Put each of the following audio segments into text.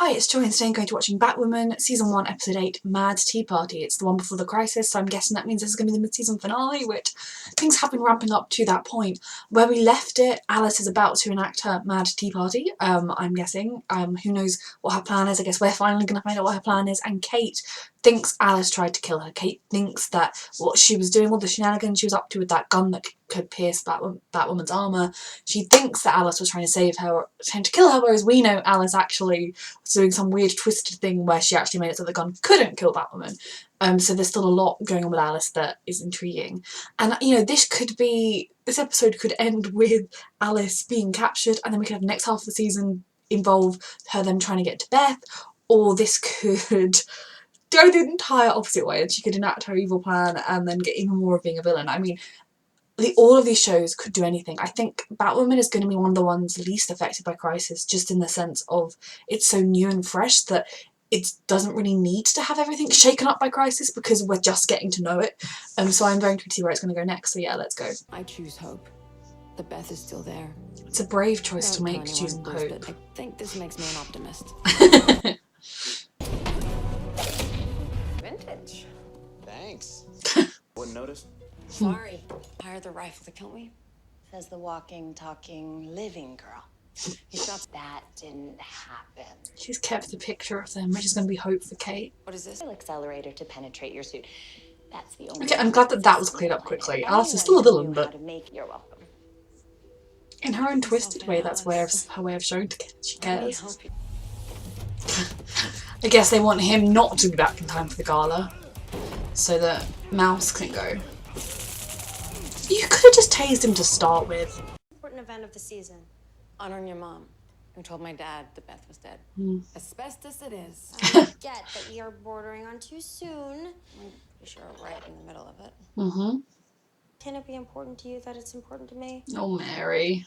Hi, it's Joy and today I'm going to be watching Batwoman Season 1 Episode 8 Mad Tea Party. It's the one before the crisis, so I'm guessing that means this is going to be the mid-season finale, which things have been ramping up to that point. Where we left it, Alice is about to enact her Mad Tea Party, I'm guessing. Who knows what her plan is. I guess we're finally going to find out what her plan is, and Kate thinks Alice tried to kill her. Kate thinks that what she was doing, all the shenanigans she was up to with that gun that could pierce Batwoman's armour, she thinks that Alice was trying to save her, trying to kill her, whereas we know Alice actually was doing some weird twisted thing where she actually made it so the gun couldn't kill Batwoman. So there's still a lot going on with Alice that is intriguing. And you know, this episode could end with Alice being captured, and then we could have the next half of the season involve them trying to get to Beth, or this could go the entire opposite way and she could enact her evil plan and then get even more of being a villain. I mean, all of these shows could do anything. I think Batwoman is going to be one of the ones least affected by crisis, just in the sense of it's so new and fresh that it doesn't really need to have everything shaken up by crisis because we're just getting to know it. So I'm very interested to see where it's going to go next. So yeah, let's go. I choose hope. The Beth is still there. It's a brave choice to make, choosing hope. I think this makes me an optimist. Vintage. Thanks. Wouldn't notice. Sorry. Hired the rifle to kill me. Says the walking, talking, living girl. He shot. That didn't happen. She's kept the picture of them, which is going to be hope for Kate. What is this? Accelerator to penetrate your suit. That's the only. Okay, I'm glad that was cleared up quickly. Alice is still a villain, but you're welcome. in her own twisted way, that's her way of showing she cares. I guess they want him not to be back in time for the gala, so that Mouse can go. You could have just tased him to start with. Important event of the season. Honoring your mom, who told my dad that Beth was dead. Asbestos it is. I get that you're bordering on too soon. You sure are right in the middle of it. Can it be important to you that it's important to me? Oh, Mary.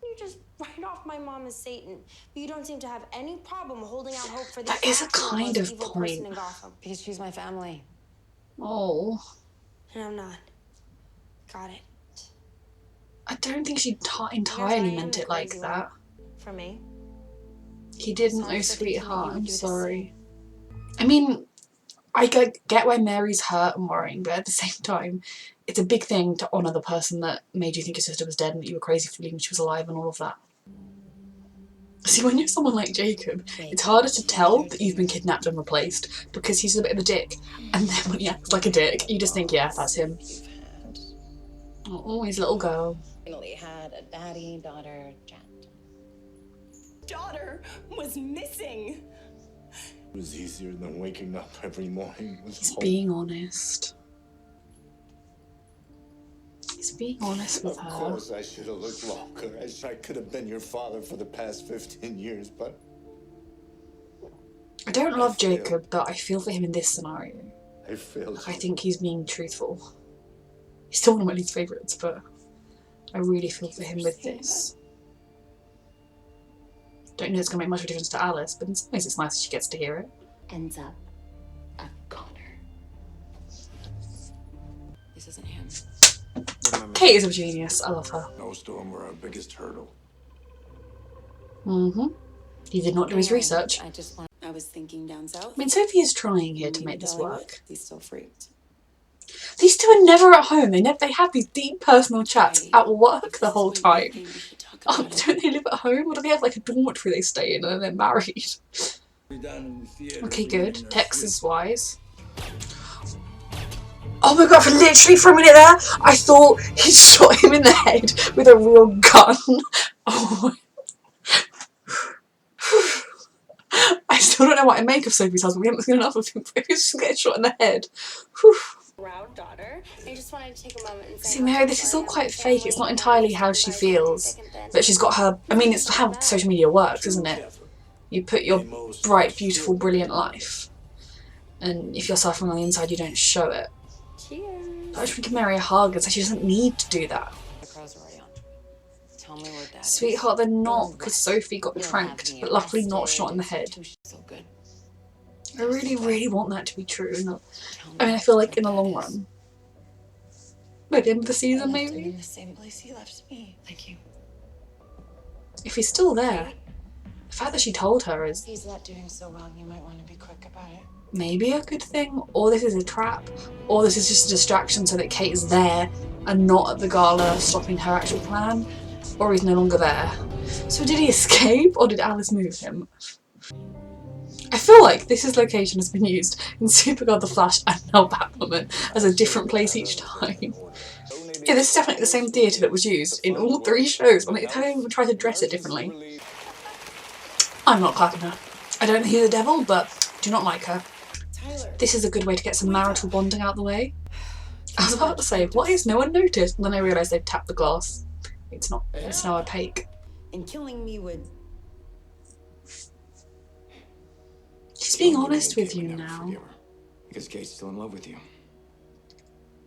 You just write off my mom as Satan, but you don't seem to have any problem holding out hope for the That is a actual kind most of evil point. person in Gotham. Because she's my family. Oh. And I'm not. Got it. I don't think she entirely meant it like that. For me. He didn't, Sorry oh for thinking that sweetheart, you would I'm do the sorry. I mean, I get why Mary's hurt and worrying, but at the same time, it's a big thing to honour the person that made you think your sister was dead and that you were crazy for believing she was alive and all of that. See, when you're someone like Jacob, it's harder to tell that you've been kidnapped and replaced because he's a bit of a dick. And then when he acts like a dick, you just think, yeah, that's him. Oh, his little girl. Finally had a daddy-daughter chat. Daughter was missing. It was easier than waking up every morning. He's being honest. He's being honest with her. Of course, I should have looked longer. I could have been your father for the past 15 years, but I don't love Jacob, but I feel for him in this scenario. I failed. I think he's being truthful. He's still one of my least favourites, but I really feel for him with this. Don't know it's going to make much of a difference to Alice, but in some ways it's nice that she gets to hear it. Ends up a goner. This isn't him. Kate is a genius. I love her. Snowstorm were our biggest hurdle. He did not do his research. I was thinking down south. I mean, Sophie is trying here to make this work. He's still freaked. These two are never at home. They have these deep personal chats at work the whole time. Oh, don't they live at home? Or do they have like a dormitory they stay in and then they're married? Okay, good. Texas-wise. Oh my god, for literally for a minute there, I thought he shot him in the head with a real gun. Oh I still don't know what I make of Sophie's husband. We haven't seen enough of him, but he's just getting shot in the head. Whew. Proud daughter. I just wanted to take a moment and say. See, Mary, this is all quite fake. It's not entirely how she feels. But she's got her. I mean, it's how social media works, isn't it? You put your bright, beautiful, brilliant life. And if you're suffering on the inside, you don't show it. Cheers. But I just want to give Mary a hug and say she doesn't need to do that. The crow's already on. Tell me where Dad is. Sweetheart, they're not, because Sophie got pranked, but luckily not shot in the head. So good. I really, really want that to be true. I mean, I feel like in the long run. By the end of the season, maybe? In the same place he left me. Thank you. If he's still there. The fact that she told her is He's not doing so well. You might want to be quick about it. maybe a good thing, or this is a trap, or this is just a distraction so that Kate is there and not at the gala stopping her actual plan, or he's no longer there. So did he escape, or did Alice move him? I feel like this location has been used in Supergirl, The Flash and now Batwoman as a different place each time. Yeah, this is definitely the same theatre that was used in all 3 shows, and they haven't even tried to dress it differently. I'm not clapping her. I don't think he's the devil, but do not like her. This is a good way to get some marital bonding out of the way. I was about to say, why has no one noticed? And then I realised they've tapped the glass. It's now opaque. And killing me would... She's being honest with you now. Because Kate's still in love with you.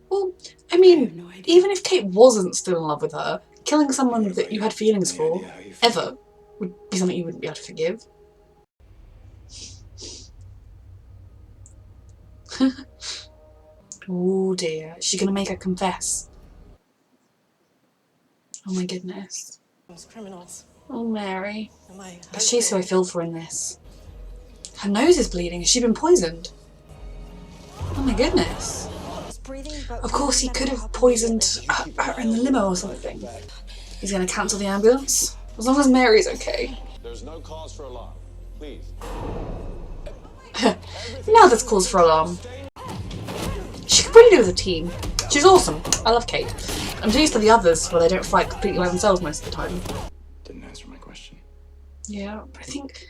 Well, I mean, even if Kate wasn't still in love with her, killing someone that you had feelings for, ever, would be something you wouldn't be able to forgive. Oh dear, is she gonna make her confess? Oh my goodness. Those criminals. Oh Mary. My But she's who I feel for in this. Her nose is bleeding. Has she been poisoned? Oh my goodness. Of course he could have poisoned her in the limo or something. He's gonna cancel the ambulance? As long as Mary's okay. There's no cause for alarm. Please. Now there's cause for alarm. She could really do with a team. She's awesome. I love Kate. I'm too used to the others where they don't fight completely by themselves most of the time. Didn't answer my question. Yeah, but I think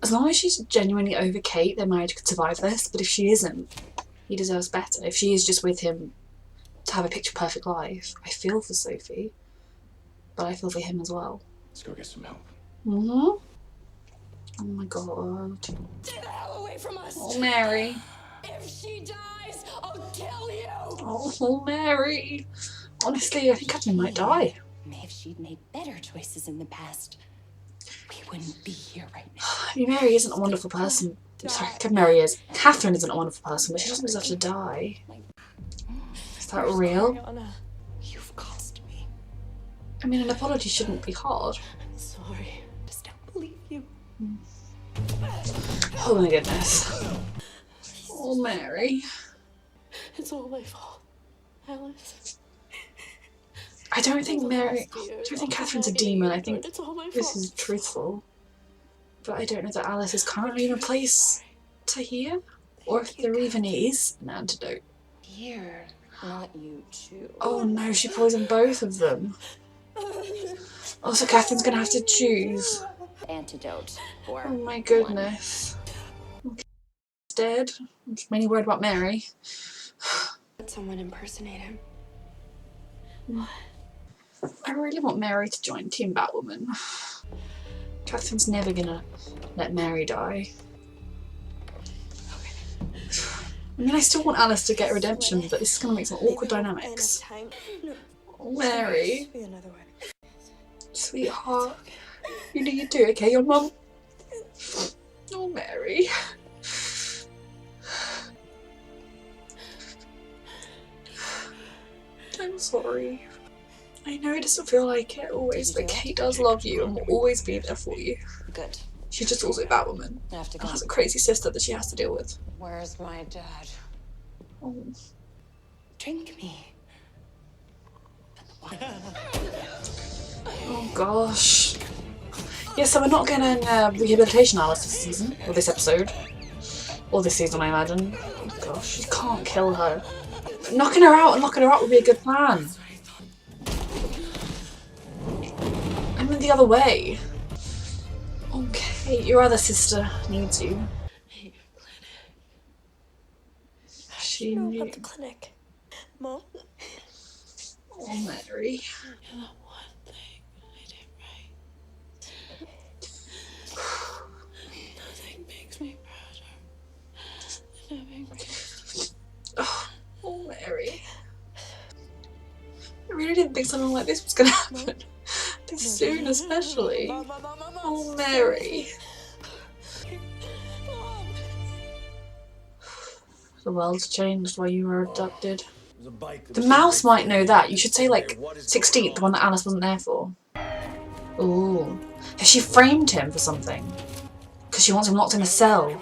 as long as she's genuinely over Kate, their marriage could survive this. But if she isn't, he deserves better. If she is just with him to have a picture-perfect life, I feel for Sophie. But I feel for him as well. Let's go get some help. Oh my god. Stay the hell away from us! Oh, Mary. If she dies, I'll kill you! Oh, Mary. Honestly, I think Catherine might die. If she'd made better choices in the past, we wouldn't be here right now. I mean, Mary isn't a wonderful person. Sorry, Mary is. Catherine isn't a wonderful person, but she doesn't deserve to die. Is that real? You've cost me. I mean, an apology shouldn't be hard. I'm sorry. Just don't believe you. Oh my goodness. Oh, Mary. It's all my fault, Alice. I don't think Catherine's a demon. I think It's all my fault. this is truthful. But I don't know that Alice is currently in a place to heal, or if there even is an antidote. Here, not you two. Oh no, she poisoned both of them. Oh, so Catherine's gonna have to choose. Antidote for Oh my goodness. Okay, he's dead. I'm just mainly worried about Mary. Let someone impersonate him. I really want Mary to join Team Batwoman. Catherine's never gonna let Mary die. I mean, I still want Alice to get redemption, but this is gonna make some awkward dynamics. Oh, Mary. Sweetheart. You do you do, okay? Your mum? Oh, Mary. I'm sorry. I know it doesn't feel like it always, but Kate does love you and will always be there for you. Good. She's just also Batwoman I have to and go. has a crazy sister that she has to deal with. Where's my dad? Oh. Drink me. Oh gosh. Yeah, so we're not getting rehabilitation Alice this season, or this episode. Or this season, I imagine. Oh gosh, you can't kill her. Knocking her out and locking her up would be a good plan. I went the other way. Okay, your other sister needs you. She Know needs about the clinic, Mom? Oh, Mary. Nothing makes me prouder. Oh, Mary. I really didn't think something like this was going to happen. This soon, especially. Oh, Mary. The world's changed while you were abducted. The mouse might know that. You should say, like, 16th, the one that Alice wasn't there for. Ooh. Has she framed him for something? Because she wants him locked in a cell.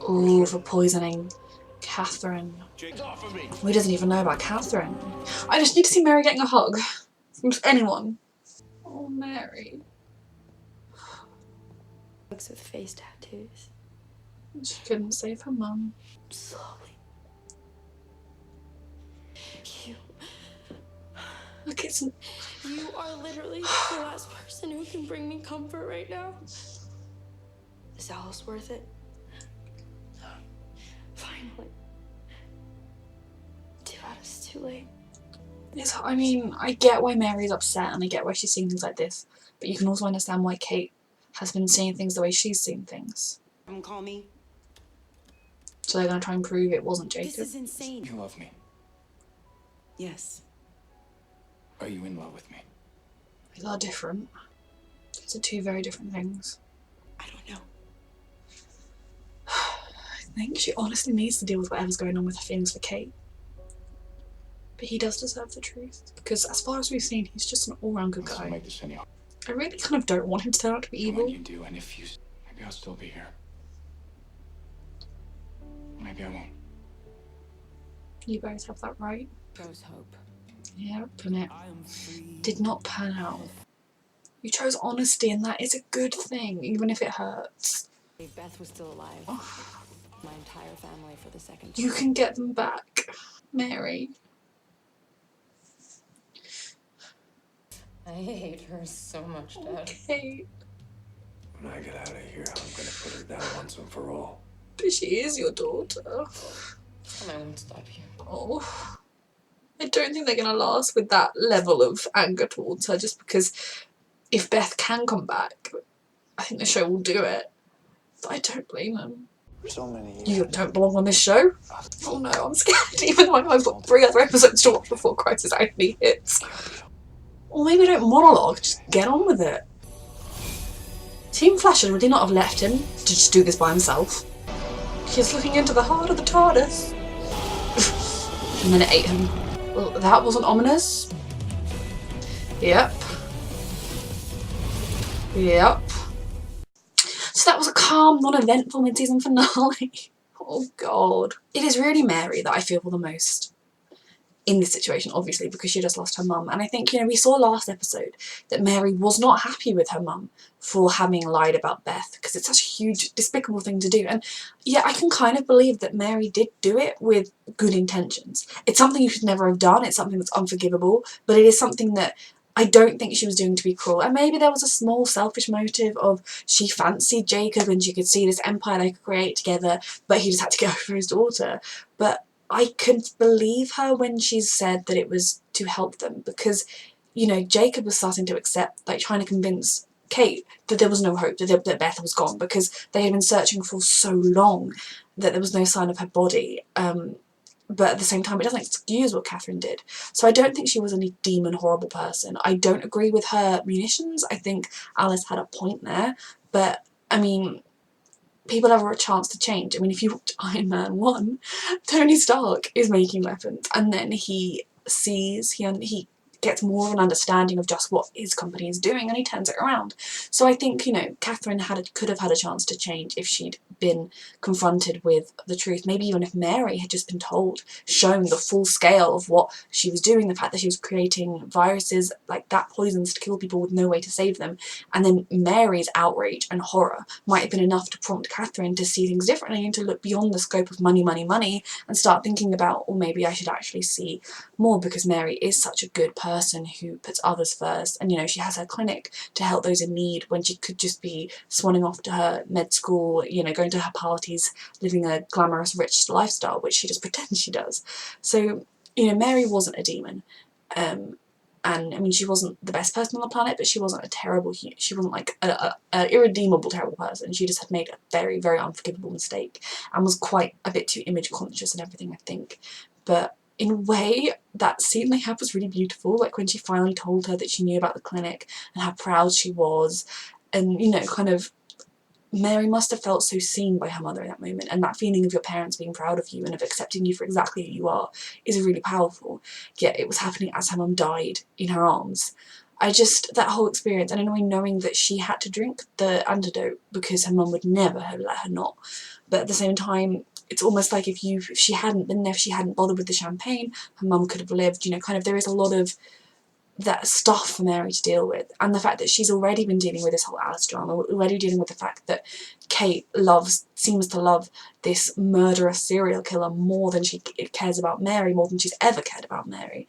Ooh, for poisoning Catherine. We doesn't even know about Catherine. I just need to see Mary getting a hug. From anyone. Oh, Mary. With face tattoos. She couldn't save her mum. Slowly. You Look, it's... You are literally the last person who can bring me comfort right now. Is Alice worth it? Finally. Too bad it's too late. It's, I mean, I get why Mary's upset and I get why she's seeing things like this, but you can also understand why Kate has been seeing things the way she's seen things. Call me. So they're going to try and prove it wasn't Jacob. This is insane. You love me. Yes. Are you in love with me? They are different. These are two very different things. I don't know. I think she honestly needs to deal with whatever's going on with her feelings for Kate. But he does deserve the truth, because as far as we've seen, he's just an all-round good Let's guy. make this any harder. I really kind of don't want him to turn out to be evil. When you do, and if you... Maybe I'll still be here. Maybe I won't. You both have that right. Chose hope. Yep, and it did not pan out. You chose honesty, and that is a good thing, even if it hurts. If Beth was still alive, my entire family for the second time. You can get them back, Mary. I hate her so much, Dad. Kate. When I get out of here, I'm gonna put her down once and for all. But she is your daughter. And I won't stop you. Oh. I don't think they're going to last with that level of anger towards her, just because if Beth can come back, I think the show will do it. But I don't blame them. So many years. You don't belong on this show? Oh no, I'm scared. Even though I've got 3 other episodes to watch before Crisis actually hits. Or maybe don't monologue, just get on with it. Team Flash would he not have left him to just do this by himself? He's looking into the heart of the TARDIS. And then it ate him. Well, that wasn't ominous. Yep. Yep. So that was a calm, non-eventful mid-season finale. Oh god. It is really Mary that I feel for the most in this situation, obviously, because she just lost her mum. And I think, you know, we saw last episode that Mary was not happy with her mum for having lied about Beth, because it's such a huge, despicable thing to do. And yeah, I can kind of believe that Mary did do it with good intentions. It's something you should never have done. It's something that's unforgivable, but it is something that I don't think she was doing to be cruel. And maybe there was a small selfish motive of she fancied Jacob and she could see this empire they could create together, but he just had to go for his daughter. But I could believe her when she said that it was to help them, because, you know, Jacob was starting to accept, like trying to convince Kate that there was no hope, that Beth was gone, because they had been searching for so long that there was no sign of her body. But at the same time, it doesn't excuse what Catherine did. So I don't think she was any demon horrible person. I don't agree with her munitions. I think Alice had a point there. But, I mean, people have a chance to change. I mean, if you watch Iron Man 1, Tony Stark is making weapons, and then he sees, he gets more of an understanding of just what his company is doing, and he turns it around. So I think, you know, Catherine could have had a chance to change if she'd been confronted with the truth. Maybe even if Mary had just been told, shown the full scale of what she was doing, the fact that she was creating viruses like that, poisons to kill people with no way to save them, and then Mary's outrage and horror might have been enough to prompt Catherine to see things differently and to look beyond the scope of money, money, money, and start thinking about, or maybe I should actually see more, because Mary is such a good person who puts others first, and, you know, she has her clinic to help those in need when she could just be swanning off to her med school, you know, going to her parties, living a glamorous, rich lifestyle, which she just pretends she does. So, you know, Mary wasn't a demon. And I mean, she wasn't the best person on the planet, but she wasn't a terrible, she wasn't like a irredeemable terrible person. She just had made a very, very unforgivable mistake and was quite a bit too image conscious and everything, I think. But in a way, that scene they had was really beautiful, like when she finally told her that she knew about the clinic and how proud she was, and, you know, kind of, Mary must have felt so seen by her mother in that moment, and that feeling of your parents being proud of you and of accepting you for exactly who you are is really powerful. Yet it was happening as her mum died in her arms. that whole experience, and knowing that she had to drink the antidote because her mum would never have let her not. But at the same time, it's almost like if she hadn't been there, if she hadn't bothered with the champagne, her mum could have lived, you know, kind of there is a lot of that stuff for Mary to deal with. And the fact that she's already been dealing with this whole Alice drama, already dealing with the fact that Kate seems to love this murderous serial killer more than she cares about Mary, more than she's ever cared about Mary.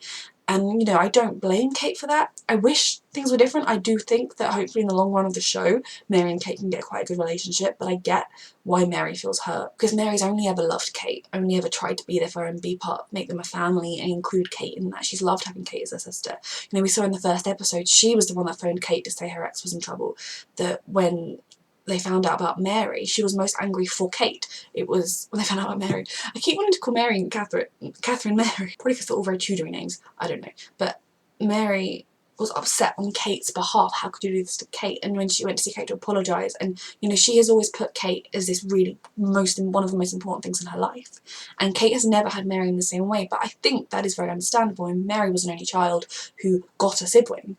And, you know, I don't blame Kate for that. I wish things were different. I do think that hopefully in the long run of the show, Mary and Kate can get quite a good relationship, but I get why Mary feels hurt. Because Mary's only ever loved Kate, only ever tried to be there for her and be part, make them a family and include Kate in that. She's loved having Kate as her sister. You know, we saw in the first episode, she was the one that phoned Kate to say her ex was in trouble. That when they found out about Mary, she was most angry for Kate. It was when they found out about Mary. I keep wanting to call Mary Catherine Mary, probably because they're all very Tudory names, I don't know. But Mary was upset on Kate's behalf. How could you do this to Kate? And when she went to see Kate to apologise, and you know, she has always put Kate as this really one of the most important things in her life. And Kate has never had Mary in the same way, but I think that is very understandable. And Mary was an only child who got a sibling.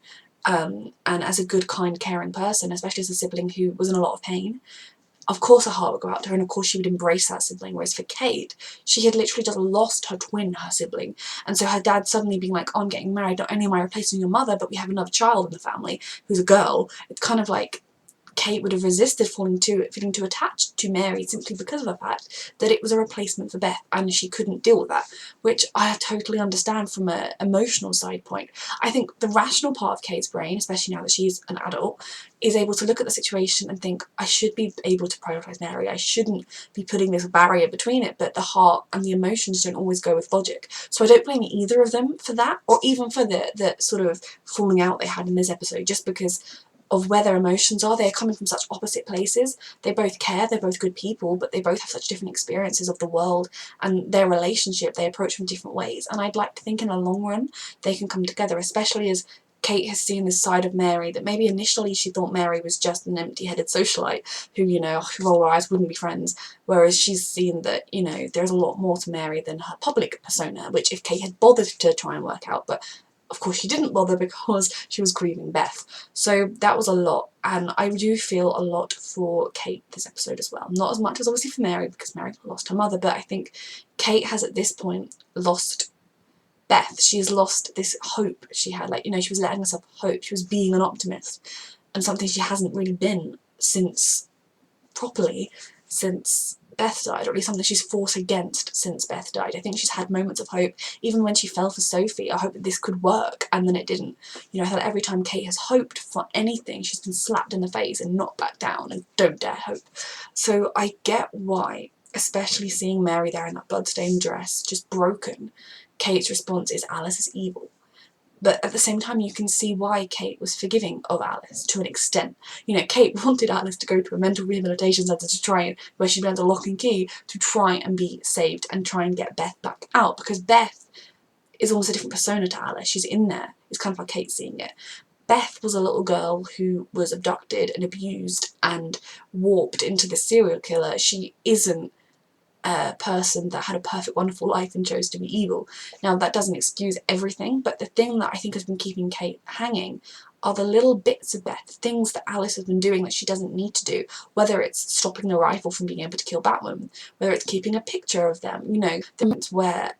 And as a good, kind, caring person, especially as a sibling who was in a lot of pain, of course her heart would go out to her, and of course she would embrace that sibling. Whereas for Kate, she had literally just lost her twin, her sibling, and so her dad suddenly being like, oh, I'm getting married, not only am I replacing your mother, but we have another child in the family who's a girl. It's kind of like Kate would have resisted feeling too attached to Mary simply because of the fact that it was a replacement for Beth and she couldn't deal with that, which I totally understand from an emotional side point. I think the rational part of Kate's brain, especially now that she's an adult, is able to look at the situation and think, I should be able to prioritise Mary, I shouldn't be putting this barrier between it, but the heart and the emotions don't always go with logic. So I don't blame either of them for that, or even for the sort of falling out they had in this episode, just because of where their emotions are. They're coming from such opposite places. They both care, they're both good people, but they both have such different experiences of the world and their relationship they approach from different ways. And I'd like to think in the long run they can come together, especially as Kate has seen this side of Mary that maybe initially she thought Mary was just an empty-headed socialite who, you know, who roll her eyes, wouldn't be friends, whereas she's seen that, you know, there's a lot more to Mary than her public persona, which if Kate had bothered to try and work out, but of course she didn't bother because she was grieving Beth. So that was a lot, and I do feel a lot for Kate this episode as well. Not as much as obviously for Mary, because Mary lost her mother, but I think Kate has at this point lost Beth. She has lost this hope she had, like, you know, she was letting herself hope, she was being an optimist, and something she hasn't really been properly since Beth died, or at least something she's fought against since Beth died. I think she's had moments of hope, even when she fell for Sophie. I hope that this could work, and then it didn't. You know, I feel like every time Kate has hoped for anything, she's been slapped in the face and knocked back down, and don't dare hope. So I get why, especially seeing Mary there in that bloodstained dress, just broken, Kate's response is Alice is evil. But at the same time, you can see why Kate was forgiving of Alice to an extent. You know, Kate wanted Alice to go to a mental rehabilitation centre to try and, where she'd be under lock and key, to try and be saved and try and get Beth back out, because Beth is almost a different persona to Alice. She's in there. It's kind of how Kate's seeing it. Beth was a little girl who was abducted and abused and warped into the serial killer. She isn't a person that had a perfect, wonderful life and chose to be evil. Now, that doesn't excuse everything, but the thing that I think has been keeping Kate hanging are the little bits of Beth, things that Alice has been doing that she doesn't need to do, whether it's stopping the rifle from being able to kill Batwoman, whether it's keeping a picture of them, you know, the moments where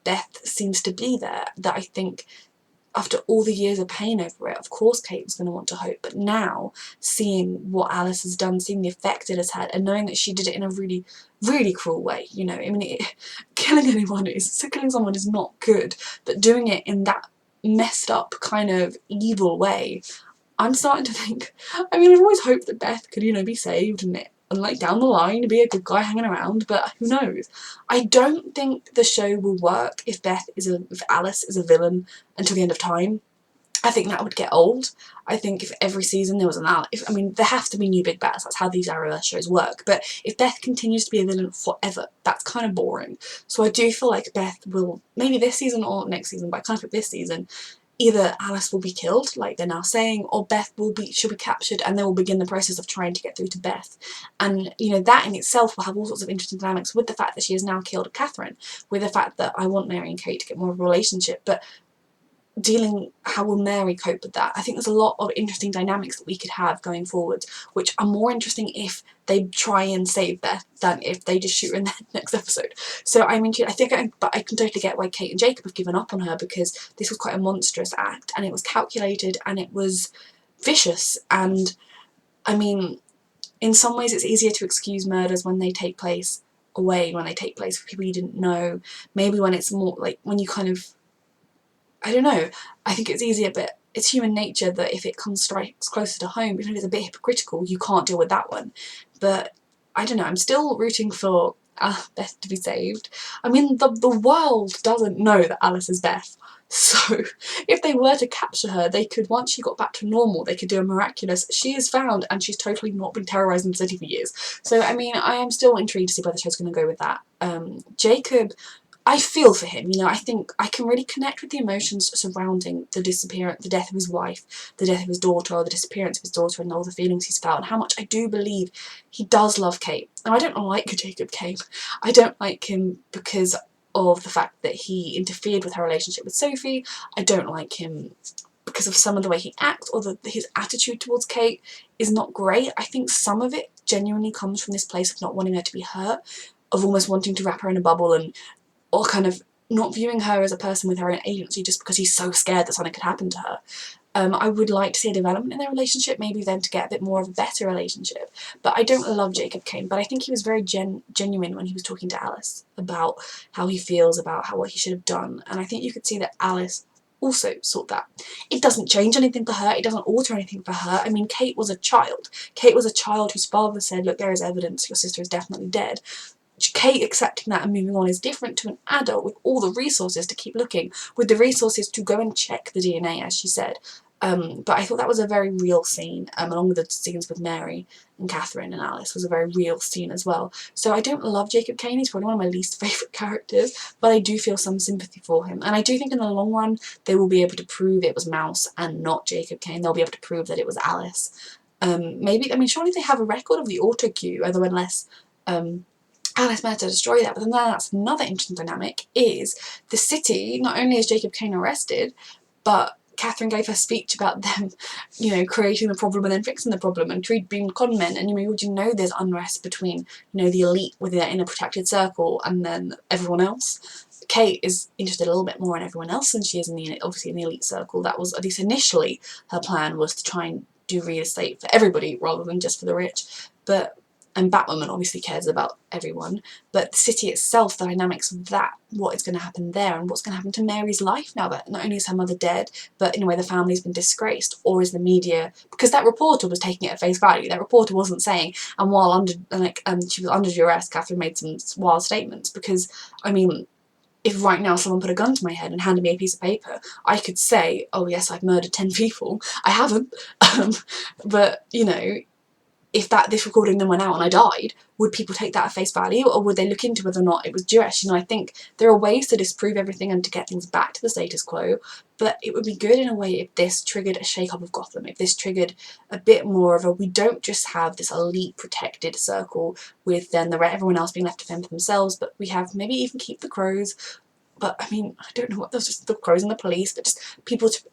Beth seems to be there, that I think after all the years of pain over it, of course Kate was going to want to hope, but now, seeing what Alice has done, seeing the effect it has had, and knowing that she did it in a really, really cruel way, you know, I mean, killing someone is not good, but doing it in that messed up kind of evil way, I'm starting to think, I mean, I've always hoped that Beth could, you know, be saved and like down the line be a good guy hanging around, but who knows. I don't think the show will work if Alice is a villain until the end of time. I think that would get old. I think if every season there was an Alice, I mean, there have to be new big bads, that's how these Arrowverse shows work, but if Beth continues to be a villain forever, that's kind of boring. So I do feel like Beth will, maybe this season or next season, but I kind of think this season, either Alice will be killed, like they're now saying, or Beth she'll be captured, and they will begin the process of trying to get through to Beth. And, you know, that in itself will have all sorts of interesting dynamics with the fact that she has now killed Catherine, with the fact that I want Mary and Kate to get more of a relationship, but how will Mary cope with that? I think there's a lot of interesting dynamics that we could have going forward, which are more interesting if they try and save Beth than if they just shoot her in the next episode. So I mean, but I can totally get why Kate and Jacob have given up on her, because this was quite a monstrous act, and it was calculated, and it was vicious. And I mean, in some ways it's easier to excuse murders when they take place away, when they take place for people you didn't know. Maybe when it's more like, when you kind of, I don't know, I think it's easier, but it's human nature that if it strikes closer to home, even if it's a bit hypocritical, you can't deal with that one. But I don't know, I'm still rooting for Beth to be saved. I mean, the world doesn't know that Alice is Beth, so if they were to capture her, they could, once she got back to normal, they could do a miraculous, she is found and she's totally not been terrorising the city for years. So I mean, I am still intrigued to see where the show's going to go with that. Jacob, I feel for him, you know. I think I can really connect with the emotions surrounding the death of his wife, the death of his daughter, or the disappearance of his daughter, and all the feelings he's felt, and how much I do believe he does love Kate. And I don't like Jacob Kane. I don't like him because of the fact that he interfered with her relationship with Sophie. I don't like him because of some of the way he acts, or his attitude towards Kate is not great. I think some of it genuinely comes from this place of not wanting her to be hurt, of almost wanting to wrap her in a bubble, and or kind of not viewing her as a person with her own agency just because he's so scared that something could happen to her. I would like to see a development in their relationship, maybe then to get a bit more of a better relationship. But I don't love Jacob Kane, but I think he was very genuine when he was talking to Alice about how he feels, about what he should have done. And I think you could see that Alice also saw that. It doesn't change anything for her, it doesn't alter anything for her. I mean, Kate was a child. Kate was a child whose father said, look, there is evidence, your sister is definitely dead. Kate accepting that and moving on is different to an adult with all the resources to keep looking, with the resources to go and check the DNA, as she said. But I thought that was a very real scene, along with the scenes with Mary and Catherine and Alice was a very real scene as well. So I don't love Jacob Kane, he's probably one of my least favourite characters, but I do feel some sympathy for him. And I do think in the long run they will be able to prove it was Mouse and not Jacob Kane. They'll be able to prove that it was Alice. Maybe, I mean, surely they have a record of the auto cue, although unless Alice managed to destroy that. But then that's another interesting dynamic, is the city, not only is Jacob Kane arrested, but Catherine gave her speech about them, you know, creating the problem and then fixing the problem, and Tweed being con men, and you know there's unrest between, you know, the elite in a protected circle and then everyone else. Kate is interested a little bit more in everyone else than she is obviously in the elite circle. That was, at least initially, her plan was to try and do real estate for everybody rather than just for the rich. And Batwoman obviously cares about everyone, but the city itself, the dynamics of that, what is going to happen there, and what's going to happen to Mary's life now that not only is her mother dead, but in a way the family's been disgraced, or is the media, because that reporter was taking it at face value, that reporter wasn't saying, and while she was under duress, Catherine made some wild statements, because, I mean, if right now someone put a gun to my head and handed me a piece of paper, I could say, oh yes, I've murdered 10 people. I haven't, but, you know, if this recording then went out and I died, would people take that at face value, or would they look into whether or not it was duress? You know, I think there are ways to disprove everything and to get things back to the status quo, but it would be good in a way if this triggered a shake-up of Gotham, if this triggered a bit more of a, we don't just have this elite protected circle with then everyone else being left to fend for themselves, but we have maybe even keep the crows. But I mean, I don't know what, there's just the crows and the police, but just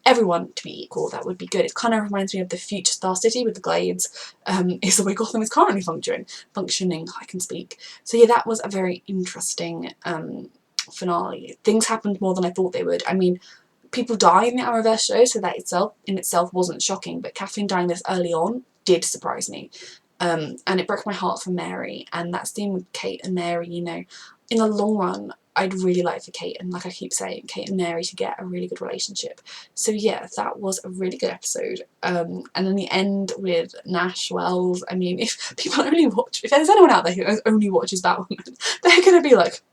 everyone to be equal, that would be good. It kind of reminds me of the future Star City with the Glades, is the way Gotham is currently functioning, I can speak. So yeah, that was a very interesting finale. Things happened more than I thought they would. I mean, people die in the Arrowverse show, so that in itself wasn't shocking, but Kathleen dying this early on did surprise me. And it broke my heart for Mary, and that scene with Kate and Mary, you know, in the long run, I'd really like for Kate, and like I keep saying, Kate and Mary to get a really good relationship. So yeah, that was a really good episode. And then the end with Nash Wells, I mean, if people only watch, if there's anyone out there who only watches Batwoman, they're going to be like,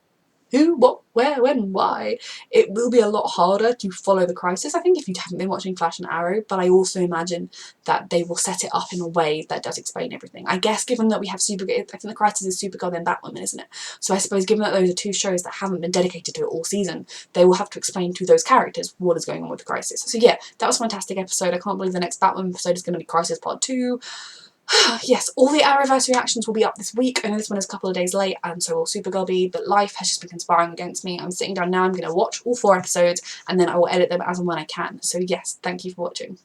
who, what, where, when, why? It will be a lot harder to follow the crisis, I think, if you haven't been watching Flash and Arrow, but I also imagine that they will set it up in a way that does explain everything. I guess given that we have I think the crisis is Supergirl then Batwoman, isn't it? So I suppose given that those are two shows that haven't been dedicated to it all season, they will have to explain to those characters what is going on with the crisis. So yeah, that was a fantastic episode. I can't believe the next Batwoman episode is going to be Crisis Part 2. Yes, all the Arrowverse reactions will be up this week. I know this one is a couple of days late, and so will Supergirl be, but life has just been conspiring against me. I'm sitting down now, I'm going to watch all 4 episodes, and then I will edit them as and when I can. So yes, thank you for watching.